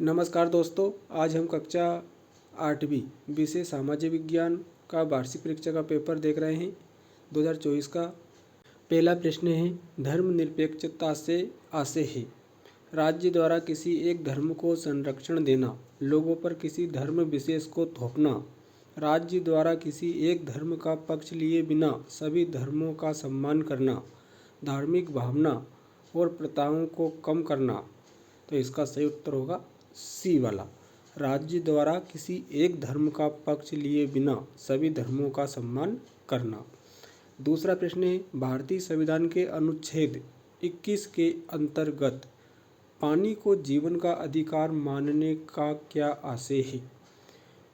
नमस्कार दोस्तों, आज हम कक्षा 8वीं विषय सामाजिक विज्ञान का वार्षिक परीक्षा का पेपर देख रहे हैं 2024 का। पहला प्रश्न है, धर्मनिरपेक्षता से आशय है राज्य द्वारा किसी एक धर्म को संरक्षण देना, लोगों पर किसी धर्म विशेष को थोपना, राज्य द्वारा किसी एक धर्म का पक्ष लिए बिना सभी धर्मों का सम्मान करना, धार्मिक भावना और प्रथाओं को कम करना। तो इसका सही उत्तर होगा सी वाला, राज्य द्वारा किसी एक धर्म का पक्ष लिए बिना सभी धर्मों का सम्मान करना। दूसरा प्रश्न है, भारतीय संविधान के अनुच्छेद 21 के अंतर्गत पानी को जीवन का अधिकार मानने का क्या आशय है?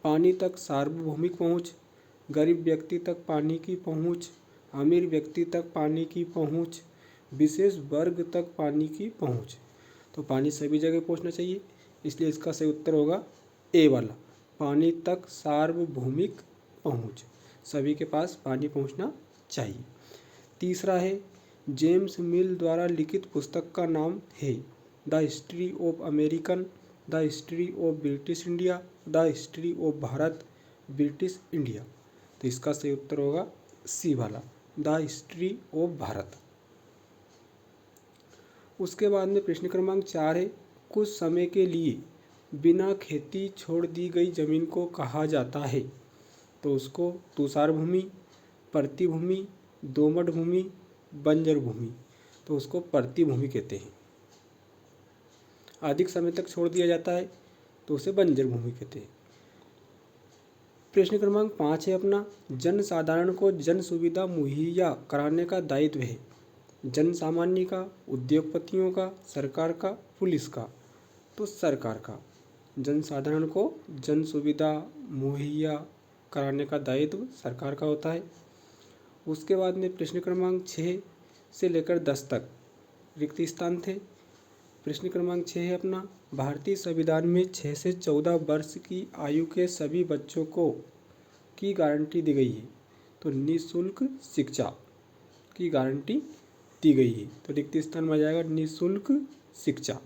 पानी तक सार्वभौमिक पहुँच, गरीब व्यक्ति तक पानी की पहुँच, अमीर व्यक्ति तक पानी की पहुँच, विशेष वर्ग तक पानी की पहुँच। तो पानी सभी जगह पहुँचना चाहिए, इसलिए इसका सही उत्तर होगा ए वाला, पानी तक सार्वभौमिक पहुँच, सभी के पास पानी पहुँचना चाहिए। तीसरा है, जेम्स मिल द्वारा लिखित पुस्तक का नाम है the history of American, the history of British India, the history of Bharat, British India. तो इसका सही उत्तर होगा सी वाला, द हिस्ट्री ऑफ भारत। उसके बाद में प्रश्न क्रमांक 4 है, कुछ समय के लिए बिना खेती छोड़ दी गई जमीन को कहा जाता है? तो उसको तुषार भूमि, परती भूमि, दोमट भूमि, बंजर भूमि। तो उसको परती भूमि कहते हैं। अधिक समय तक छोड़ दिया जाता है तो उसे बंजर भूमि कहते हैं। प्रश्न क्रमांक 5 है अपना, जन साधारण को जन सुविधा मुहैया कराने का दायित्व है जन सामान्य का, उद्योगपतियों का, सरकार का, पुलिस का? तो सरकार का। जन साधारण को जन सुविधा मुहैया कराने का दायित्व सरकार का होता है। उसके बाद में प्रश्न क्रमांक 6 से लेकर 10 तक रिक्त स्थान थे। प्रश्न क्रमांक 6 है अपना, भारतीय संविधान में 6 से 14 वर्ष की आयु के सभी बच्चों को की गारंटी दी गई है। तो निःशुल्क शिक्षा की गारंटी दी गई है। तो रिक्त स्थान में आ जाएगा निःशुल्क शिक्षा।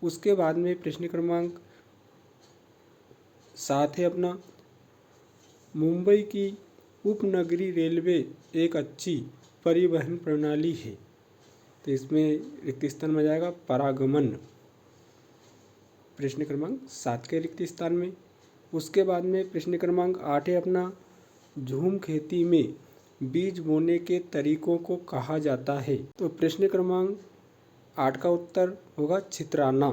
उसके बाद में प्रश्न क्रमांक 7 है अपना, मुंबई की उपनगरीय रेलवे एक अच्छी परिवहन प्रणाली है। तो इसमें रिक्त स्थान में जाएगा परागमन, प्रश्न क्रमांक 7 के रिक्त स्थान में। उसके बाद में प्रश्न क्रमांक 8 है अपना, झूम खेती में बीज बोने के तरीकों को कहा जाता है? तो प्रश्न क्रमांक 8 का उत्तर होगा छितराना।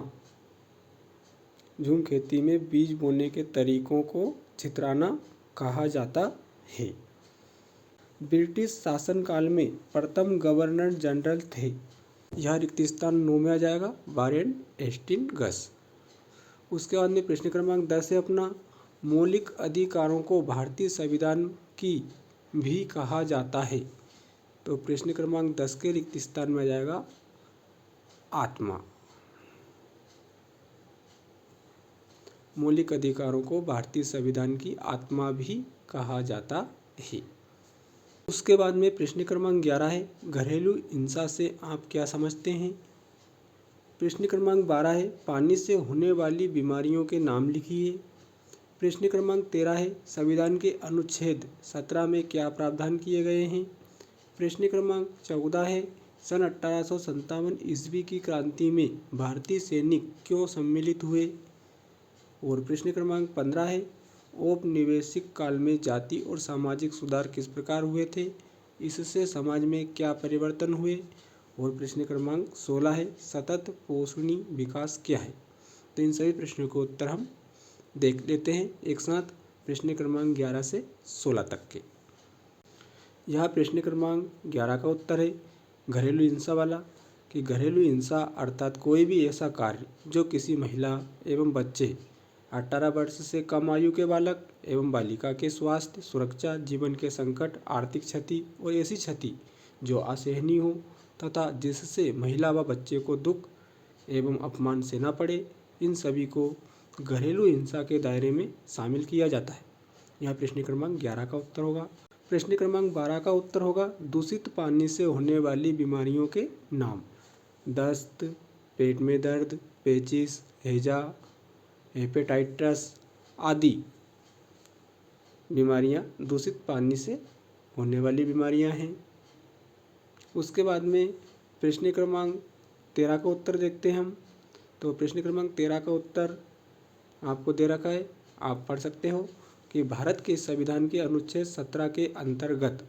झूम खेती में बीज बोने के तरीकों को छितराना कहा जाता है। ब्रिटिश शासनकाल में प्रथम गवर्नर जनरल थे? यह रिक्त स्थान 9 में आ जाएगा, वारेन हेस्टिंग्स। उसके बाद में प्रश्न क्रमांक 10 है अपना, मौलिक अधिकारों को भारतीय संविधान की भी कहा जाता है? तो प्रश्न क्रमांक 10 के रिक्त स्थान में आ जाएगा आत्मा। मौलिक अधिकारों को भारतीय संविधान की आत्मा भी कहा जाता है। उसके बाद में प्रश्न क्रमांक 11 है, घरेलू हिंसा से आप क्या समझते हैं? प्रश्न क्रमांक 12 है, पानी से होने वाली बीमारियों के नाम लिखिए। प्रश्न क्रमांक 13 है, संविधान के अनुच्छेद 17 में क्या प्रावधान किए गए हैं? प्रश्न क्रमांक 14 है, सन 1857 ईस्वी की क्रांति में भारतीय सैनिक क्यों सम्मिलित हुए? और प्रश्न क्रमांक 15 है, औपनिवेशिक काल में जाति और सामाजिक सुधार किस प्रकार हुए थे? इससे समाज में क्या परिवर्तन हुए? और प्रश्न क्रमांक 16 है, सतत पोषणीय विकास क्या है? तो इन सभी प्रश्नों के उत्तर हम देख लेते हैं एक साथ, प्रश्न क्रमांक 11 से 16 तक के। यह प्रश्न क्रमांक 11 का उत्तर है घरेलू हिंसा वाला, कि घरेलू हिंसा अर्थात कोई भी ऐसा कार्य जो किसी महिला एवं बच्चे, 18 वर्ष से कम आयु के बालक एवं बालिका के स्वास्थ्य, सुरक्षा, जीवन के संकट, आर्थिक क्षति और ऐसी क्षति जो असहनीय हो तथा जिससे महिला व बच्चे को दुख एवं अपमान सहना पड़े, इन सभी को घरेलू हिंसा के दायरे में शामिल किया जाता है। यह प्रश्न क्रमांक 11 का उत्तर होगा। प्रश्न क्रमांक 12 का उत्तर होगा, दूषित पानी से होने वाली बीमारियों के नाम। दस्त, पेट में दर्द, पेचिश, हैजा, हेपेटाइटिस आदि बीमारियां दूषित पानी से होने वाली बीमारियां हैं। उसके बाद में प्रश्न क्रमांक 13 का उत्तर देखते हैं हम। तो प्रश्न क्रमांक 13 का उत्तर आपको दे रखा है, आप पढ़ सकते हो कि भारत के संविधान के अनुच्छेद 17 के अंतर्गत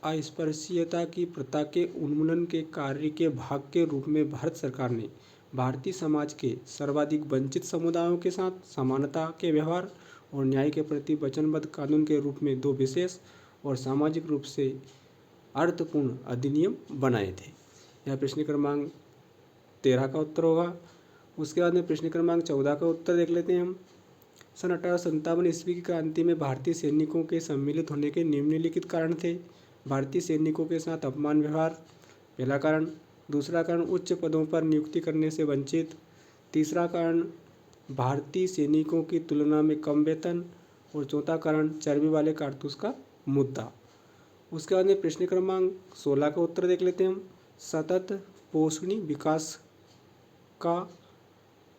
अस्पृश्यता की प्रथा के उन्मूलन के कार्य के भाग के रूप में भारत सरकार ने भारतीय समाज के सर्वाधिक वंचित समुदायों के साथ समानता के व्यवहार और न्याय के प्रति वचनबद्ध कानून के रूप में 2 विशेष और सामाजिक रूप से अर्थपूर्ण अधिनियम बनाए थे। यह प्रश्न क्रमांक 13 का उत्तर होगा। उसके बाद में प्रश्न क्रमांक 14 का उत्तर देख लेते हैं हम। सन 1857 ईस्वी की क्रांति में भारतीय सैनिकों के सम्मिलित होने के निम्नलिखित कारण थे। भारतीय सैनिकों के साथ अपमान व्यवहार पहला कारण। दूसरा कारण उच्च पदों पर नियुक्ति करने से वंचित। तीसरा कारण भारतीय सैनिकों की तुलना में कम वेतन। और चौथा कारण चर्बी वाले कारतूस का मुद्दा। उसके बाद में प्रश्न क्रमांक 16 का उत्तर देख लेते हैं हम। सतत पोषणी विकास का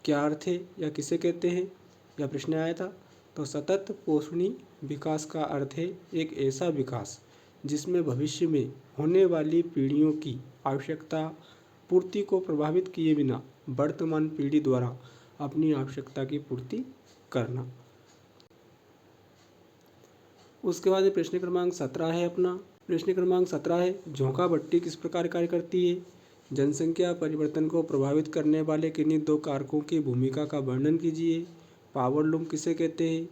क्या अर्थ है या किसे कहते हैं, यह प्रश्न आया था। तो सतत पोषणी विकास का अर्थ है एक ऐसा विकास जिसमें भविष्य में होने वाली पीढ़ियों की आवश्यकता पूर्ति को प्रभावित किए बिना वर्तमान पीढ़ी द्वारा अपनी आवश्यकता की पूर्ति करना। उसके बाद प्रश्न क्रमांक 17 है अपना। प्रश्न क्रमांक 17 है, झोंका भट्टी किस प्रकार कार्य करती है? जनसंख्या परिवर्तन को प्रभावित करने वाले किन्हीं 2 कारकों की भूमिका का वर्णन कीजिए। पावर लूम किसे कहते हैं?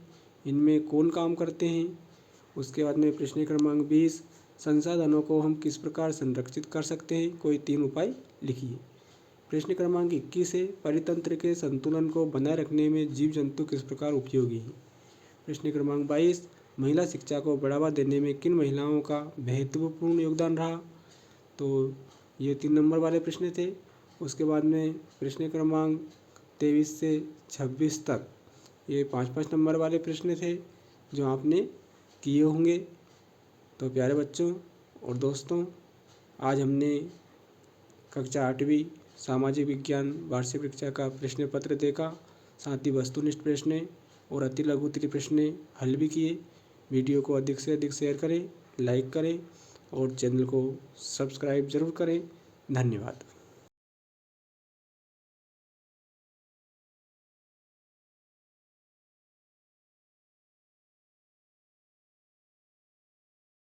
इनमें कौन काम करते हैं? उसके बाद में प्रश्न क्रमांक 20, संसाधनों को हम किस प्रकार संरक्षित कर सकते हैं? कोई 3 उपाय लिखिए। प्रश्न क्रमांक 21 है, परितंत्र के संतुलन को बनाए रखने में जीव जंतु किस प्रकार उपयोगी हैं? प्रश्न क्रमांक 22, महिला शिक्षा को बढ़ावा देने में किन महिलाओं का महत्वपूर्ण योगदान रहा? तो ये 3 नंबर वाले प्रश्न थे। उसके बाद में प्रश्न क्रमांक 23 से 26 तक ये 5-5 नंबर वाले प्रश्न थे जो आपने किए होंगे। तो प्यारे बच्चों और दोस्तों, आज हमने कक्षा 8वीं सामाजिक विज्ञान वार्षिक परीक्षा का प्रश्न पत्र देखा, साथ ही वस्तुनिष्ठ प्रश्न और अति लघु उत्तरीय प्रश्न हल भी किए। वीडियो को अधिक से अधिक शेयर करें, लाइक करें और चैनल को सब्सक्राइब जरूर करें। धन्यवाद।